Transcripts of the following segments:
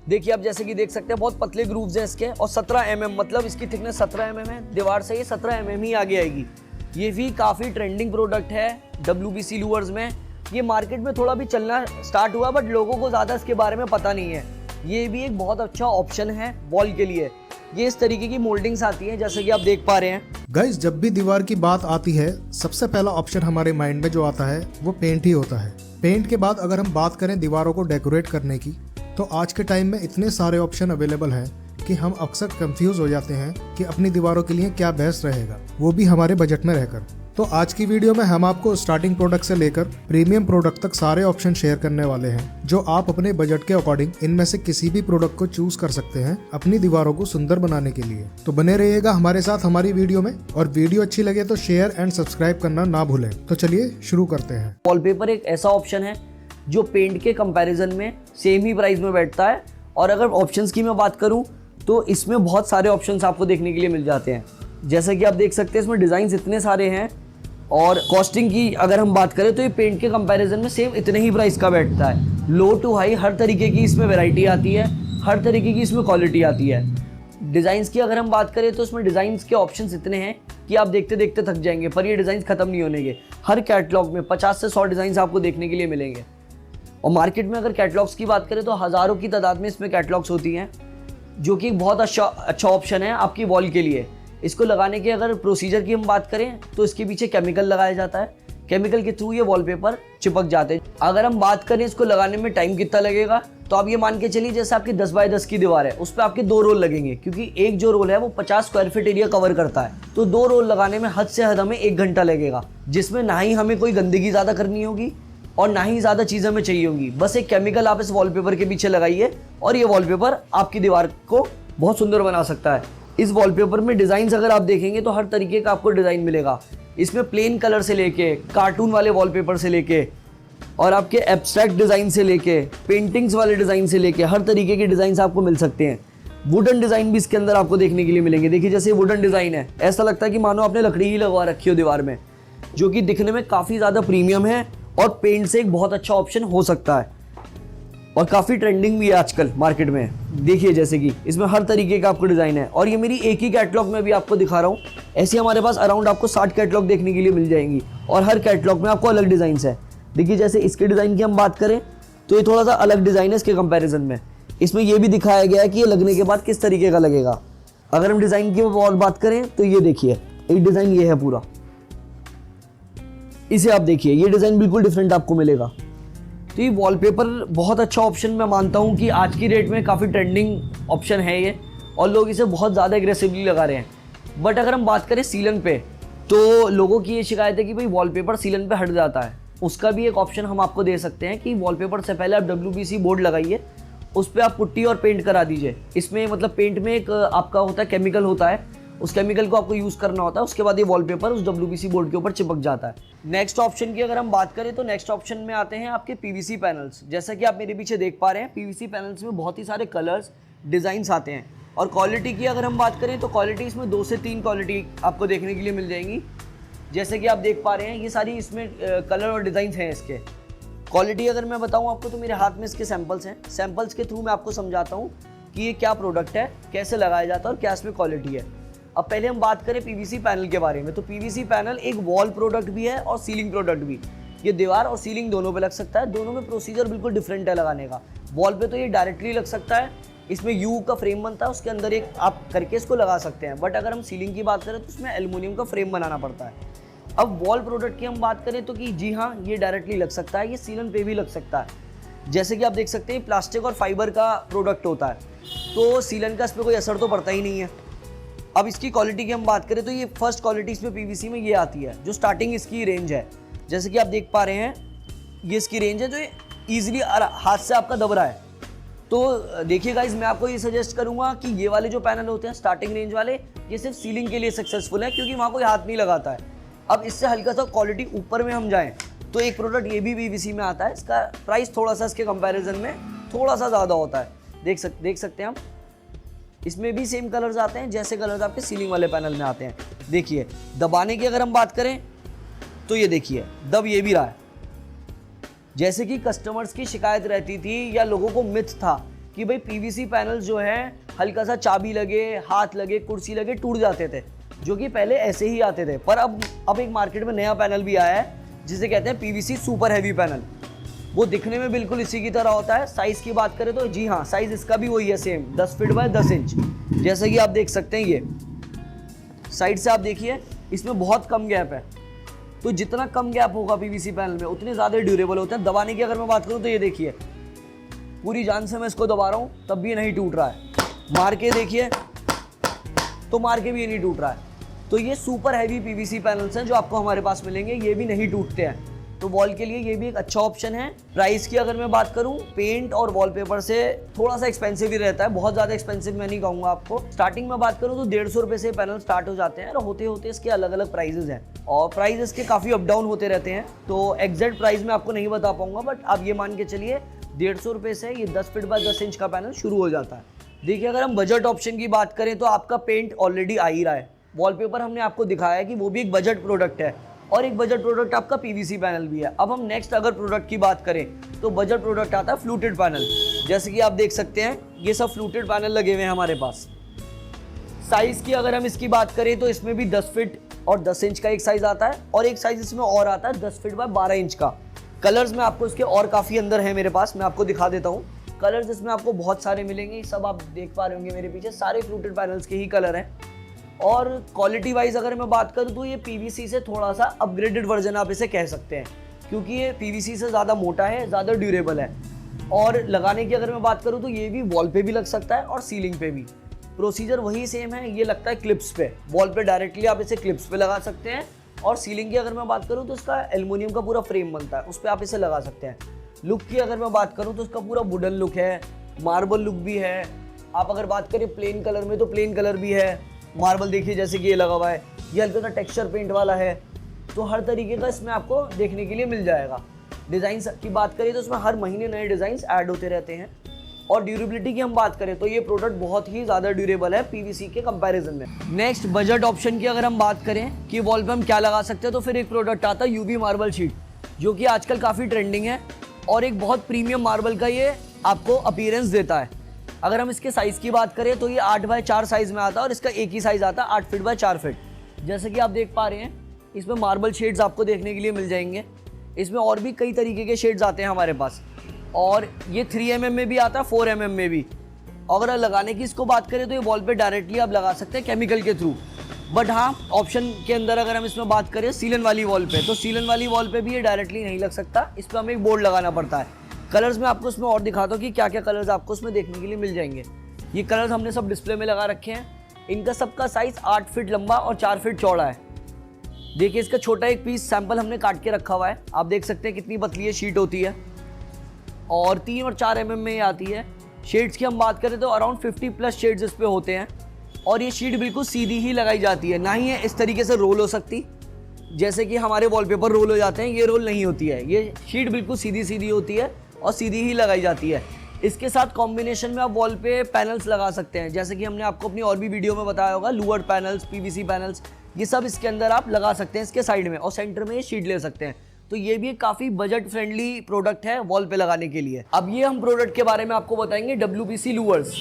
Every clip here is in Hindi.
देखिए आप जैसे कि देख सकते हैं बहुत पतले ग्रूव्स हैं इसके और 17 mm मतलब इसकी थिकनेस 17 mm है। दीवार से ये 17 mm ही आगे आएगी। ये भी काफ़ी ट्रेंडिंग प्रोडक्ट है WBC लूवर्स में। ये मार्केट में थोड़ा भी चलना स्टार्ट हुआ बट लोगों को ज़्यादा इसके बारे में पता नहीं है। ये भी एक बहुत अच्छा ऑप्शन है वॉल के लिए। ये इस तरीके की मोल्डिंग्स आती हैं जैसे कि आप देख पा रहे हैं। गाइस, जब भी दीवार की बात आती है सबसे पहला ऑप्शन हमारे माइंड में जो आता है वो पेंट ही होता है। पेंट के बाद अगर हम बात करें दीवारों को डेकोरेट करने की, तो आज के टाइम में इतने सारे ऑप्शन अवेलेबल हैं कि हम अक्सर कंफ्यूज हो जाते हैं कि अपनी दीवारों के लिए क्या बेस्ट रहेगा, वो भी हमारे बजट में रहकर। तो आज की वीडियो में हम आपको स्टार्टिंग प्रोडक्ट से लेकर प्रीमियम प्रोडक्ट तक सारे ऑप्शन शेयर करने वाले हैं, जो आप अपने बजट के अकॉर्डिंग इनमें से किसी भी प्रोडक्ट को चूज कर सकते हैं अपनी दीवारों को सुंदर बनाने के लिए। तो बने रहिएगा हमारे साथ हमारी वीडियो में, और वीडियो अच्छी लगे तो शेयर एंड सब्सक्राइब करना ना भूलें। तो चलिए शुरू करते हैं। वॉलपेपर एक ऐसा ऑप्शन है जो पेंट के कंपैरिजन में सेम ही प्राइस में बैठता है। और अगर ऑप्शंस की मैं बात करूं तो इसमें बहुत सारे ऑप्शंस आपको देखने के लिए मिल जाते हैं। जैसे कि आप देख सकते हैं इसमें डिज़ाइंस इतने सारे हैं। और कॉस्टिंग की अगर हम बात करें तो ये पेंट के कंपैरिजन में सेम इतने ही प्राइस का बैठता है। लो टू हाई हर तरीके की इसमें वैरायटी आती है, हर तरीके की इसमें क्वालिटी आती है। डिज़ाइंस की अगर हम बात करें तो इसमें डिज़ाइंस के ऑप्शंस इतने हैं कि आप देखते देखते थक जाएंगे, पर ये डिज़ाइंस खत्म नहीं होने। हर कैटलॉग में 50 से 100 डिज़ाइंस आपको देखने के लिए मिलेंगे। और मार्केट में अगर कैटलॉग्स की बात करें तो हज़ारों की तादाद में इसमें कैटलॉग्स होती हैं, जो कि बहुत अच्छा ऑप्शन है आपकी वॉल के लिए। इसको लगाने के अगर प्रोसीजर की हम बात करें तो इसके पीछे केमिकल लगाया जाता है। केमिकल के थ्रू ये वॉलपेपर चिपक जाते हैं। अगर हम बात करें इसको लगाने में टाइम कितना लगेगा, तो आप ये मान के चलिए जैसे आपकी 10 बाय 10 की दीवार है उस पर आपके 2 रोल लगेंगे, क्योंकि एक जो रोल है वो 50 स्क्वायर फीट एरिया कवर करता है। तो 2 रोल लगाने में हद से हद हमें 1 घंटा लगेगा, जिसमें ना ही हमें कोई गंदगी ज़्यादा करनी होगी और ना ही ज़्यादा चीज़ें हमें चाहिए होंगी। बस एक केमिकल आप इस वॉलपेपर के पीछे लगाइए और ये वॉलपेपर आपकी दीवार को बहुत सुंदर बना सकता है। इस वॉलपेपर में डिज़ाइंस अगर आप देखेंगे तो हर तरीके का आपको डिज़ाइन मिलेगा। इसमें प्लेन कलर से लेके कार्टून वाले वॉलपेपर से लेके और आपके एब्स्ट्रैक्ट डिज़ाइन से लेके पेंटिंग्स वाले डिज़ाइन से लेके हर तरीके के डिज़ाइंस आपको मिल सकते हैं। वुडन डिज़ाइन भी इसके अंदर आपको देखने के लिए मिलेंगे। देखिए जैसे वुडन डिज़ाइन है, ऐसा लगता है कि मानो आपने लकड़ी ही लगवा रखी हो दीवार में, जो कि दिखने में काफ़ी ज़्यादा प्रीमियम है और पेंट से एक बहुत अच्छा ऑप्शन हो सकता है और काफ़ी ट्रेंडिंग भी है आजकल मार्केट में। देखिए जैसे कि इसमें हर तरीके का आपको डिज़ाइन है और ये मेरी एक ही कैटलॉग में भी आपको दिखा रहा हूँ। ऐसे हमारे पास अराउंड आपको 60 कैटलॉग देखने के लिए मिल जाएंगी और हर कैटलॉग में आपको अलग डिज़ाइंस है। देखिए जैसे इसके डिज़ाइन की हम बात करें तो ये थोड़ा सा अलग डिज़ाइन है इसके कंपैरिजन में। इसमें ये भी दिखाया गया है कि ये लगने के बाद किस तरीके का लगेगा। अगर हम डिज़ाइन की और बात करें तो ये देखिए एक डिज़ाइन ये है पूरा, इसे आप देखिए, ये डिज़ाइन बिल्कुल डिफरेंट आपको मिलेगा। तो ये वॉलपेपर बहुत अच्छा ऑप्शन मैं मानता हूँ कि आज की डेट में काफ़ी ट्रेंडिंग ऑप्शन है ये और लोग इसे बहुत ज़्यादा एग्रेसिवली लगा रहे हैं। बट अगर हम बात करें सीलन पे, तो लोगों की ये शिकायत है कि भाई वॉलपेपर सीलन पे हट जाता है। उसका भी एक ऑप्शन हम आपको दे सकते हैं कि वॉलपेपर से पहले आप WBC बोर्ड लगाइए, उस पर आप पुट्टी और पेंट करा दीजिए। इसमें मतलब पेंट में एक आपका होता है केमिकल होता है, उस केमिकल को आपको यूज़ करना होता है। उसके बाद ये वॉलपेपर उस WBC बोर्ड के ऊपर चिपक जाता है। नेक्स्ट ऑप्शन की अगर हम बात करें तो नेक्स्ट ऑप्शन में आते हैं आपके PVC पैनल्स। जैसा कि आप मेरे पीछे देख पा रहे हैं, PVC पैनल्स में बहुत ही सारे कलर्स डिज़ाइंस आते हैं। और क्वालिटी की अगर हम बात करें तो क्वालिटी इसमें 2 से 3 क्वालिटी आपको देखने के लिए मिल जाएंगी। जैसे कि आप देख पा रहे हैं ये सारी इसमें कलर और डिज़ाइंस हैं इसके। क्वालिटी अगर मैं बताऊँ आपको तो मेरे हाथ में इसके सैम्पल्स हैं। सैम्पल्स के थ्रू मैं आपको समझाता हूँ कि ये क्या प्रोडक्ट है, कैसे लगाया जाता है और क्या इसमें क्वालिटी है। अब पहले हम बात करें PVC पैनल के बारे में, तो PVC पैनल एक वॉल प्रोडक्ट भी है और सीलिंग प्रोडक्ट भी। ये दीवार और सीलिंग दोनों पे लग सकता है। दोनों में प्रोसीजर बिल्कुल डिफरेंट है लगाने का। वॉल पे तो ये डायरेक्टली लग सकता है, इसमें यू का फ्रेम बनता है, उसके अंदर एक आप करके इसको लगा सकते हैं। बट अगर हम सीलिंग की बात करें तो उसमें एल्युमिनियम का फ्रेम बनाना पड़ता है। अब वॉल प्रोडक्ट की हम बात करें तो कि जी हाँ, ये डायरेक्टली लग सकता है, ये सीलन पे भी लग सकता है। जैसे कि आप देख सकते हैं प्लास्टिक और फाइबर का प्रोडक्ट होता है, तो सीलन का इस पर कोई असर तो पड़ता ही नहीं है। अब इसकी क्वालिटी की हम बात करें तो ये फर्स्ट क्वालिटी इसमें PVC में ये आती है, जो स्टार्टिंग इसकी रेंज है। जैसे कि आप देख पा रहे हैं ये इसकी रेंज है, जो ईजिली हाथ से आपका दब रहा है। तो देखिए गाइज, मैं आपको ये सजेस्ट करूंगा कि ये वाले जो पैनल होते हैं स्टार्टिंग रेंज वाले, ये सिर्फ सीलिंग के लिए सक्सेसफुल है, क्योंकि वहाँ कोई हाथ नहीं लगाता है। अब इससे हल्का सा क्वालिटी ऊपर में हम जाएँ तो एक प्रोडक्ट ये भी PVC में आता है। इसका प्राइस थोड़ा सा इसके कंपेरिजन में थोड़ा सा ज़्यादा होता है। देख सकते हैं हम, इसमें भी सेम कलर्स आते हैं जैसे कलर्स आपके सीलिंग वाले पैनल में आते हैं। देखिए दबाने की अगर हम बात करें तो ये देखिए दब ये भी रहा है। जैसे कि कस्टमर्स की शिकायत रहती थी या लोगों को मिथ था कि भाई पीवीसी पैनल जो है हल्का सा चाबी लगे, हाथ लगे, कुर्सी लगे, टूट जाते थे, जो कि पहले ऐसे ही आते थे। पर अब एक मार्केट में नया पैनल भी आया है जिसे कहते हैं पीवीसी सुपर हैवी पैनल। वो दिखने में बिल्कुल इसी की तरह होता है। साइज़ की बात करें तो जी हाँ, साइज़ इसका भी वही है, सेम 10 फीट बाय 10 इंच। जैसे कि आप देख सकते हैं, ये साइड से आप देखिए इसमें बहुत कम गैप है। तो जितना कम गैप होगा पीवीसी पैनल में उतने ज़्यादा ड्यूरेबल होते हैं। दबाने की अगर मैं बात करूँ तो ये देखिए, पूरी जान से मैं इसको दबा रहा हूँ तब भी ये नहीं टूट रहा है। मार के देखिए तो मार के भी ये नहीं टूट रहा है। तो ये सुपर हैवी पीवीसी पैनल्स हैं जो आपको हमारे पास मिलेंगे, ये भी नहीं टूटते हैं। तो वॉल के लिए ये भी एक अच्छा ऑप्शन है। प्राइस की अगर मैं बात करूं, पेंट और वॉलपेपर से थोड़ा सा एक्सपेंसिव ही रहता है, बहुत ज़्यादा एक्सपेंसिव मैं नहीं कहूँगा आपको। स्टार्टिंग में बात करूं तो 150 रुपये से पैनल स्टार्ट हो जाते हैं और होते होते इसके अलग अलग प्राइजेज हैं और प्राइस इसके काफ़ी अप डाउन होते रहते हैं। तो एग्जैक्ट प्राइस मैं आपको नहीं बता पाऊंगा, बट आप ये मान के चलिए 150 रुपये से ये 10 फीट बाय 10 इंच का पैनल शुरू हो जाता है। देखिए, अगर हम बजट ऑप्शन की बात करें तो आपका पेंट ऑलरेडी आ ही रहा है। वॉलपेपर हमने आपको दिखाया है कि वो भी एक बजट प्रोडक्ट है और एक बजट प्रोडक्ट आपका पीवीसी पैनल भी है। अब हम नेक्स्ट अगर प्रोडक्ट की बात करें तो बजट प्रोडक्ट आता है फ्लूटेड पैनल। जैसे कि आप देख सकते हैं ये सब फ्लूटेड पैनल लगे हुए हैं हमारे पास। साइज़ की अगर हम इसकी बात करें तो इसमें भी 10 फीट और 10 इंच का एक साइज़ आता है और एक साइज़ इसमें और आता है 10 फीट बाय 12 इंच का। कलर्स में आपको इसके और काफ़ी अंदर है मेरे पास, मैं आपको दिखा देता हूँ। कलर्स इसमें आपको बहुत सारे मिलेंगे, सब आप देख पा रहे होंगे मेरे पीछे, सारे फ्लूटेड पैनल्स के ही कलर हैं। और क्वालिटी वाइज अगर मैं बात करूँ तो ये पीवीसी से थोड़ा सा अपग्रेडेड वर्जन आप इसे कह सकते हैं, क्योंकि ये पीवीसी से ज़्यादा मोटा है, ज़्यादा ड्यूरेबल है। और लगाने की अगर मैं बात करूँ तो ये भी वॉल पे भी लग सकता है और सीलिंग पे भी। प्रोसीजर वही सेम है, ये लगता है क्लिप्स पे, वॉल पे डायरेक्टली आप इसे क्लिप्स पे लगा सकते हैं। और सीलिंग की अगर मैं बात करूँ तो इसका एल्युमिनियम का पूरा फ्रेम बनता है, उस पर आप इसे लगा सकते हैं। लुक की अगर मैं बात करूँ तो इसका पूरा वुडन लुक है, मार्बल लुक भी है। आप अगर बात करें प्लेन कलर में तो प्लेन कलर भी है। मार्बल देखिए जैसे कि ये लगा हुआ है, ये हल्का सा टेक्सचर पेंट वाला है। तो हर तरीके का इसमें आपको देखने के लिए मिल जाएगा। डिज़ाइन की बात करें तो इसमें हर महीने नए डिज़ाइंस ऐड होते रहते हैं। और ड्यूरेबिलिटी की हम बात करें तो ये प्रोडक्ट बहुत ही ज़्यादा ड्यूरेबल है पीवीसी के कंपैरिजन में। नेक्स्ट बजट ऑप्शन की अगर हम बात करें कि वॉल पे हम क्या लगा सकते हैं, तो फिर एक प्रोडक्ट आता है यूवी मार्बल शीट, जो कि आजकल काफ़ी ट्रेंडिंग है और एक बहुत प्रीमियम मार्बल का ये आपको अपीयरेंस देता है। अगर हम इसके साइज़ की बात करें तो ये 8 बाय 4 साइज़ में आता है और इसका एक ही साइज़ आता है 8 फीट बाय 4 फीट। जैसे कि आप देख पा रहे हैं इसमें मार्बल शेड्स आपको देखने के लिए मिल जाएंगे। इसमें और भी कई तरीके के शेड्स आते हैं हमारे पास और ये 3 mm में भी आता है, 4 mm में भी। अगर लगाने की इसको बात करें तो ये वॉल पे डायरेक्टली आप लगा सकते हैं केमिकल के थ्रू। बट हाँ, ऑप्शन के अंदर अगर हम इसमें बात करें सीलन वाली वॉल पे, तो सीलन वाली वॉल पे भी ये डायरेक्टली नहीं लग सकता, इस पर हमें एक बोर्ड लगाना पड़ता है। कलर्स में आपको इसमें और दिखाता हूँ कि क्या क्या कलर्स आपको इसमें देखने के लिए मिल जाएंगे। ये कलर्स हमने सब डिस्प्ले में लगा रखे हैं। इनका सबका साइज़ 8 फीट लंबा और 4 फीट चौड़ा है। देखिए इसका छोटा एक पीस सैंपल हमने काट के रखा हुआ है, आप देख सकते हैं कितनी पतली ये शीट होती है और 3 और 4 mm में ये आती है। शेड्स की हम बात करें तो अराउंड 50+ शेड्स इस पे होते हैं और ये शीट बिल्कुल सीधी ही लगाई जाती है, ना ही ये इस तरीके से रोल हो सकती जैसे कि हमारे वॉलपेपर रोल हो जाते हैं, ये रोल नहीं होती है। ये शीट बिल्कुल सीधी सीधी होती है और सीधी ही लगाई जाती है। इसके साथ कॉम्बिनेशन में आप वॉल पे पैनल्स लगा सकते हैं, जैसे कि हमने आपको अपनी और भी वीडियो में बताया होगा, लूअर्ड पैनल्स, पीवीसी पैनल्स, ये सब इसके अंदर आप लगा सकते हैं इसके साइड में और सेंटर में ये शीट ले सकते हैं। तो ये भी एक काफ़ी बजट फ्रेंडली प्रोडक्ट है वॉल पे लगाने के लिए। अब ये हम प्रोडक्ट के बारे में आपको बताएंगे WPC लूअर्स।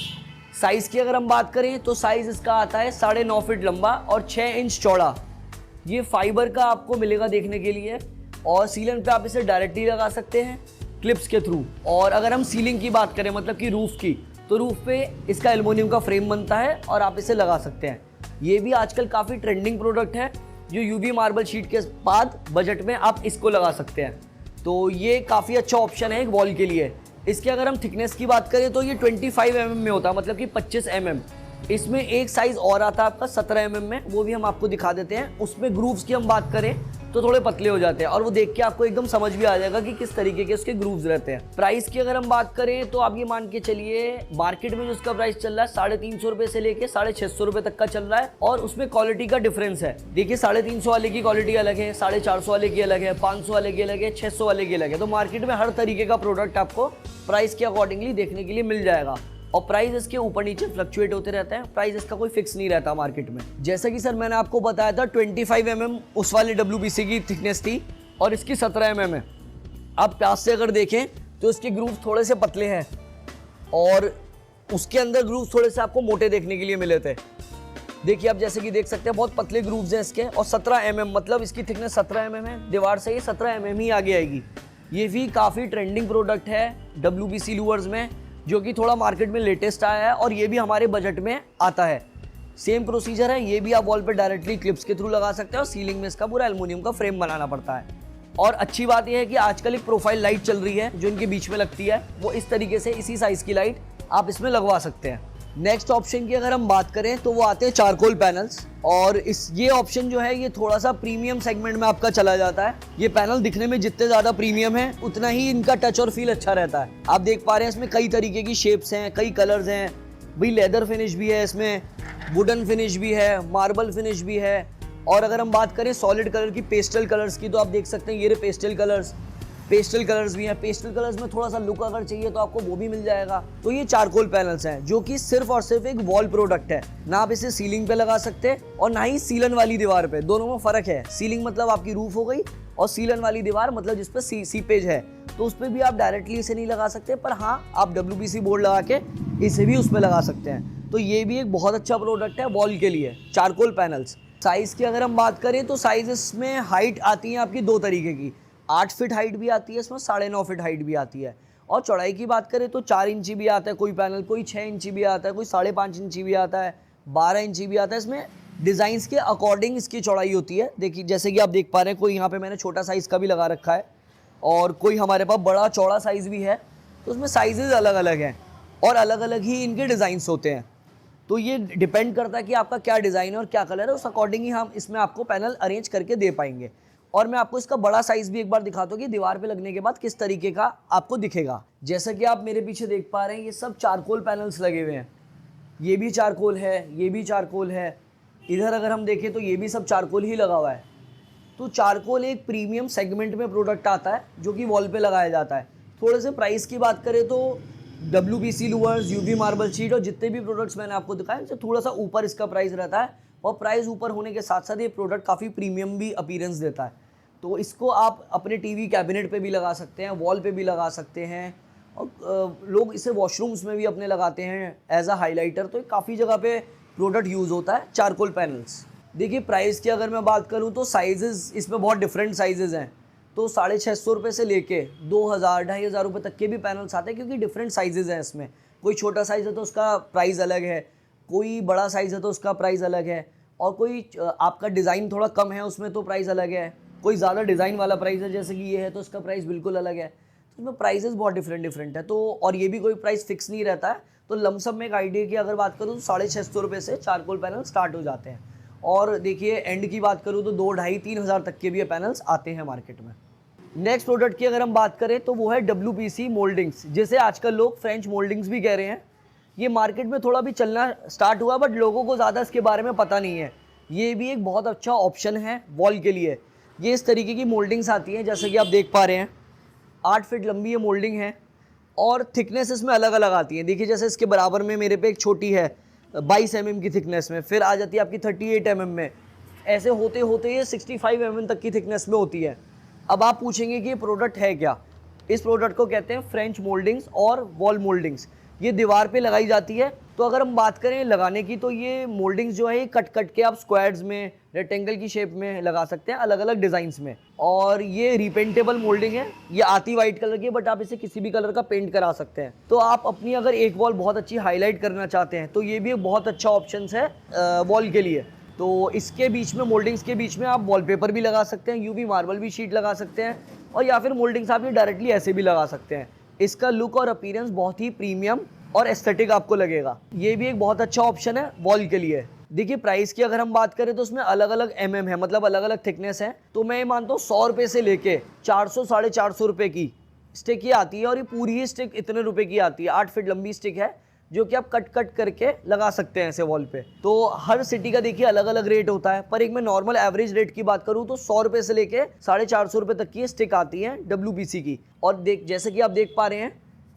साइज़ की अगर हम बात करें तो साइज़ इसका आता है 9.5 फीट लंबा और 6 इंच चौड़ा। ये फाइबर का आपको मिलेगा देखने के लिए और सीलन पे आप इसे डायरेक्टली लगा सकते हैं क्लिप्स के थ्रू। और अगर हम सीलिंग की बात करें, मतलब कि रूफ की, तो रूफ पे इसका एल्युमिनियम का फ्रेम बनता है और आप इसे लगा सकते हैं। ये भी आजकल काफ़ी ट्रेंडिंग प्रोडक्ट है, जो यूवी मार्बल शीट के बाद बजट में आप इसको लगा सकते हैं। तो ये काफ़ी अच्छा ऑप्शन है एक वॉल के लिए। इसके अगर हम थिकनेस की बात करें तो ये 25 mm में होता है, मतलब कि 25 mm। इसमें एक साइज़ और आता है आपका 17 mm में, वो भी हम आपको दिखा देते हैं। उसमें ग्रूव्स की हम बात करें तो थोड़े पतले हो जाते हैं और वो देख के आपको एकदम समझ भी आ जाएगा कि किस तरीके के उसके ग्रूव्स रहते हैं। प्राइस की अगर हम बात करें तो आप ये मान के चलिए मार्केट में जो उसका प्राइस चल रहा है 350 रुपये से लेके 650 रुपये तक का चल रहा है और उसमें क्वालिटी का डिफरेंस है। देखिए 350 वाले की क्वालिटी अलग है, 450 वाले की अलग है, 500 वाले की अलग है, 600 वाले की अलग है। तो मार्केट में हर तरीके का प्रोडक्ट आपको प्राइस के अकॉर्डिंगली देखने के लिए मिल जाएगा और प्राइस इसके ऊपर नीचे फ्लक्चुएट होते रहते हैं। प्राइस इसका कोई फिक्स नहीं रहता मार्केट में। जैसा कि सर मैंने आपको बताया था 25 mm उस वाले WPC की थिकनेस थी और इसकी 17 mm है। आप पास से अगर देखें तो इसके ग्रूव थोड़े से पतले हैं और उसके अंदर ग्रूव्स थोड़े से आपको मोटे देखने के लिए मिले थे। देखिए आप जैसे कि देख सकते हैं बहुत पतले ग्रूव्स हैं इसके, और 17 mm मतलब इसकी थिकनेस 17 mm है, दीवार से ये 17 mm ही आगे आएगी। ये भी काफ़ी ट्रेंडिंग प्रोडक्ट है WBC लूवर्स में, जो कि थोड़ा मार्केट में लेटेस्ट आया है और ये भी हमारे बजट में आता है। सेम प्रोसीजर है, ये भी आप वॉल पे डायरेक्टली क्लिप्स के थ्रू लगा सकते हैं और सीलिंग में इसका पूरा एल्युमिनियम का फ्रेम बनाना पड़ता है। और अच्छी बात यह है कि आजकल एक प्रोफाइल लाइट चल रही है जो इनके बीच में लगती है, वो इस तरीके से इसी साइज़ की लाइट आप इसमें लगवा सकते हैं। नेक्स्ट ऑप्शन की अगर हम बात करें तो वो आते हैं चारकोल पैनल्स, और ये ऑप्शन जो है ये थोड़ा सा प्रीमियम सेगमेंट में आपका चला जाता है। ये पैनल दिखने में जितने ज़्यादा प्रीमियम है उतना ही इनका टच और फील अच्छा रहता है। आप देख पा रहे हैं इसमें कई तरीके की शेप्स हैं, कई कलर्स हैं, भाई लेदर फिनिश भी है इसमें, वुडन फिनिश भी है, मार्बल फिनिश भी है। और अगर हम बात करें सॉलिड कलर की, पेस्टल कलर्स की, तो आप देख सकते हैं ये पेस्टल कलर्स भी हैं। पेस्टल कलर्स में थोड़ा सा लुक अगर चाहिए तो आपको वो भी मिल जाएगा। तो ये चारकोल पैनल्स हैं जो कि सिर्फ और सिर्फ एक वॉल प्रोडक्ट है, ना आप इसे सीलिंग पे लगा सकते और ना ही सीलन वाली दीवार पे। दोनों में फर्क है, सीलिंग मतलब आपकी रूफ हो गई और सीलन वाली दीवार मतलब जिस पे सीपेज है, तो उस पर भी आप डायरेक्टली इसे नहीं लगा सकते, पर हाँ आप WBC बोर्ड लगा के इसे भी उस पर लगा सकते हैं। तो ये भी एक बहुत अच्छा प्रोडक्ट है वॉल के लिए, चारकोल पैनल्स। साइज़ की अगर हम बात करें तो साइज़ में हाइट आती है आपकी दो तरीके की, 8 फीट हाइट भी आती है इसमें, 9.5 फीट हाइट भी आती है। और चौड़ाई की बात करें तो 4 इंची भी आता है कोई पैनल, कोई 6 इंची भी आता है, कोई 5.5 इंची भी आता है, 12 इंची भी आता है। इसमें डिज़ाइंस के अकॉर्डिंग इसकी चौड़ाई होती है। देखिए जैसे कि आप देख पा रहे हैं, कोई यहाँ पे मैंने छोटा साइज़ का भी लगा रखा है और कोई हमारे पास बड़ा चौड़ा साइज़ भी है। तो उसमें साइजेज़ अलग अलग हैं और अलग अलग ही इनके डिज़ाइंस होते हैं। तो ये डिपेंड करता है कि आपका क्या डिज़ाइन है और क्या कलर है, उस अकॉर्डिंग ही हम इसमें आपको पैनल अरेंज करके दे पाएंगे। और मैं आपको इसका बड़ा साइज़ भी एक बार दिखाता हूँ कि दीवार पे लगने के बाद किस तरीके का आपको दिखेगा। जैसा कि आप मेरे पीछे देख पा रहे हैं, ये सब चारकोल पैनल्स लगे हुए हैं। ये भी चारकोल है, ये भी चारकोल है, इधर अगर हम देखें तो ये भी सब चारकोल ही लगा हुआ है। तो चारकोल एक प्रीमियम सेगमेंट में प्रोडक्ट आता है जो कि वॉल पे लगाया जाता है। थोड़े से प्राइस की बात करें तो WBC louvres, UV marble sheet और जितने भी प्रोडक्ट्स मैंने आपको दिखाए उनसे थोड़ा सा ऊपर इसका प्राइस रहता है। और प्राइस ऊपर होने के साथ साथ ये प्रोडक्ट काफ़ी प्रीमियम भी अपीयरेंस देता है। तो इसको आप अपने TV कैबिनेट पे भी लगा सकते हैं, वॉल पे भी लगा सकते हैं, और लोग इसे वॉशरूम्स में भी अपने लगाते हैं एज अ हाइलाइटर। तो काफ़ी जगह पे प्रोडक्ट यूज़ होता है चारकोल पैनल्स। देखिए प्राइस की अगर मैं बात करूँ तो साइजेज़ इसमें बहुत डिफरेंट साइजेज़ हैं। तो 650 रुपये से लेके 2000, 2500 रुपये तक के भी पैनल्स आते हैं, क्योंकि डिफरेंट साइजेज़ हैं इसमें। कोई छोटा साइज़ है तो उसका प्राइस अलग है, कोई बड़ा साइज़ है तो उसका प्राइस अलग है, और कोई आपका डिज़ाइन थोड़ा कम है उसमें तो प्राइस अलग है, कोई ज़्यादा डिज़ाइन वाला प्राइस है जैसे कि ये है तो उसका प्राइस बिल्कुल अलग है। तो इसमें प्राइसेस बहुत डिफरेंट है। तो और ये भी कोई प्राइस फिक्स नहीं रहता है। तो लमसम में एक आइडिया की अगर बात करूँ तो 650 रुपये से चारकोल पैनल स्टार्ट हो जाते हैं। और देखिए एंड की बात करूँ तो 2, 2.5, 3 हज़ार तक के भी ये पैनल्स आते हैं मार्केट में। नेक्स्ट प्रोडक्ट की अगर हम बात करें तो वो है WBC मोल्डिंग्स, जिसे आजकल लोग फ्रेंच मोल्डिंग्स भी कह रहे हैं। ये मार्केट में थोड़ा भी चलना स्टार्ट हुआ, बट लोगों को ज़्यादा इसके बारे में पता नहीं है। ये भी एक बहुत अच्छा ऑप्शन है वॉल के लिए। ये इस तरीके की मोल्डिंग्स आती हैं, जैसे कि आप देख पा रहे हैं 8 फीट लंबी ये मोल्डिंग है और थिकनेस इसमें अलग अलग आती है। देखिए जैसे इसके बराबर में मेरे पे एक छोटी है 22 mm की थिकनेस में, फिर आ जाती है आपकी 38 mm में, ऐसे होते होते ये 65 mm तक की थिकनेस में होती है। अब आप पूछेंगे कि ये प्रोडक्ट है क्या? इस प्रोडक्ट को कहते हैं फ्रेंच मोल्डिंग्स और वॉल मोल्डिंग्स। ये दीवार पे लगाई जाती है। तो अगर हम बात करें लगाने की तो ये मोल्डिंग्स जो है ये कट के आप स्क्वायर्स में, रेक्टेंगल की शेप में लगा सकते हैं अलग अलग डिज़ाइंस में। और ये रिपेंटेबल मोल्डिंग है, ये आती वाइट कलर की, बट आप इसे किसी भी कलर का पेंट करा सकते हैं। तो आप अपनी अगर एक वॉल बहुत अच्छी हाईलाइट करना चाहते हैं तो ये भी एक बहुत अच्छा ऑप्शन है वॉल के लिए। तो इसके बीच में, मोल्डिंग्स के बीच में आप वॉलपेपर भी लगा सकते हैं, UV मार्बल भी शीट लगा सकते हैं, और या फिर मोल्डिंग्स आप ये डायरेक्टली ऐसे भी लगा सकते हैं। इसका लुक और अपीयरेंस बहुत ही प्रीमियम और एस्थेटिक आपको लगेगा। ये भी एक बहुत अच्छा ऑप्शन है वॉल के लिए। देखिए प्राइस की अगर हम बात करें तो उसमें अलग अलग MM है, मतलब अलग अलग थिकनेस है। तो मैं ये मानता हूँ 100 रुपये से लेके 400, 450 रुपये की स्टिक ही आती है, और ये पूरी ही स्टिक इतने रुपए की आती है। 8 फीट लंबी स्टिक है जो कि आप कट करके लगा सकते हैं ऐसे वॉल पे। तो हर सिटी का देखिए अलग अलग रेट होता है, पर एक मैं नॉर्मल एवरेज रेट की बात करूँ तो 100 रुपये से लेके 450 रुपये तक की स्टिक आती है WBC की। और जैसे कि आप देख पा रहे हैं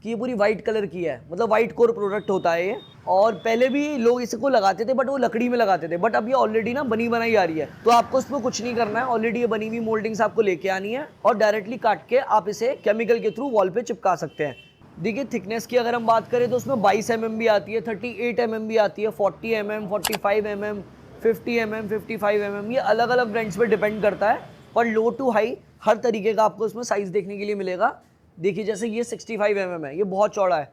कि ये पूरी वाइट कलर की है, मतलब वाइट कोर प्रोडक्ट होता है ये। और पहले भी लोग इसको लगाते थे, बट वो लकड़ी में लगाते थे, बट अब ये ऑलरेडी ना बनी बनाई आ रही है। तो आपको इसमें कुछ नहीं करना है, ऑलरेडी ये बनी हुई मोल्डिंग्स आपको लेके आनी है और डायरेक्टली काट के आप इसे केमिकल के थ्रू वॉल पे चिपका सकते हैं। देखिए थिकनेस की अगर हम बात करें तो उसमें 22 mm भी आती है, 38 mm भी आती है, 40 mm, 45 mm, 50 mm, 55 mm, ये अलग अलग ब्रांड्स पे डिपेंड करता है। पर लो टू हाई हर तरीके का आपको इसमें साइज़ देखने के लिए मिलेगा। देखिए जैसे ये 65 mm है, ये बहुत चौड़ा है।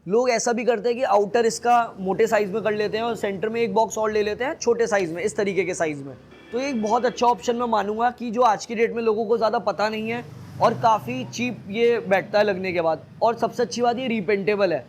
लोग ऐसा भी करते हैं कि आउटर इसका मोटे साइज़ में कर लेते हैं और सेंटर में एक बॉक्स और ले लेते हैं छोटे साइज़ में, इस तरीके के साइज़ में। तो ये एक बहुत अच्छा ऑप्शन मैं मानूंगा कि जो आज की डेट में लोगों को ज़्यादा पता नहीं है और काफ़ी चीप ये बैठता है लगने के बाद। और सबसे अच्छी बात ये रीपेंटेबल है।